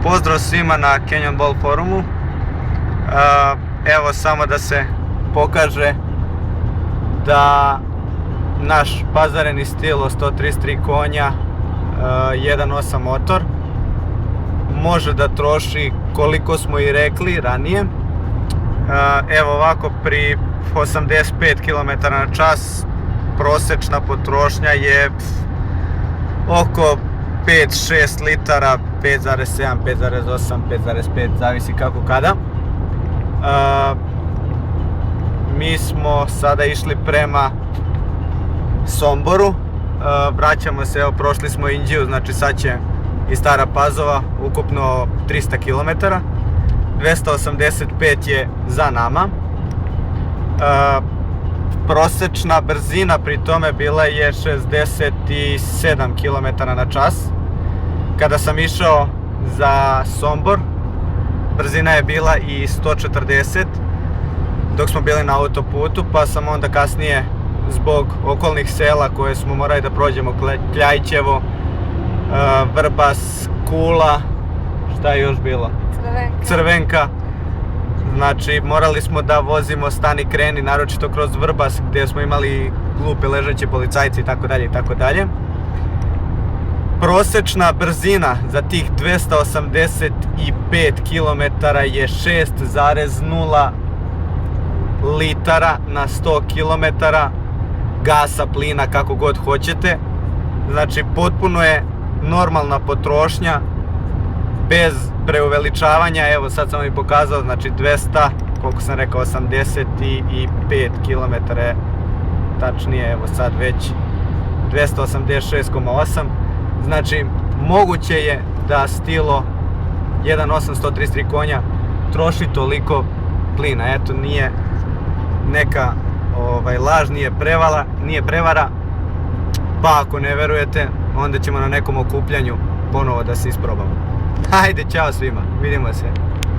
Pozdrav svima na Cannonball forumu. Evo samo da se pokaže da naš pazareni stil od 133 konja 1.8 motor može da troši koliko smo i rekli ranije. Evo ovako, pri 85 km/h prosječna potrošnja je oko 5-6 litara, 5,7, 5,8, 5,5, zavisi kako kada. Mi smo sada išli prema Somboru, vraćamo se, evo prošli smo Inđiju, znači sad će i Stara Pazova, ukupno 300 km, 285 je za nama. Prosječna brzina pri tome bila je 67 km/h. Kada sam išao za Sombor, brzina je bila i 140 dok smo bili na autoputu, pa sam onda kasnije zbog okolnih sela koje smo morali da prođemo, Kljajčevo, Vrbas, Kula, šta je još bilo? Crvenka. Znači morali smo da vozimo stani kreni, naročito kroz Vrbas gdje smo imali glupe ležeće policajce itd. Prosječna brzina za tih 285 km je 6,0 litara na 100 km gasa, plina, kako god hoćete. Znači potpuno je normalna potrošnja bez preuveličavanja. Evo sad sam vam i pokazao, znači 200, koliko sam rekao, 85 km, tačnije evo sad već 286,8. Znači moguće je da stilo 1.8 133 konja troši toliko plina. Eto, nije neka laž, nije prevara. Pa ako ne verujete, onda ćemo na nekom okupljanju ponovo da se isprobamo. Hajde, čao svima, vidimo se.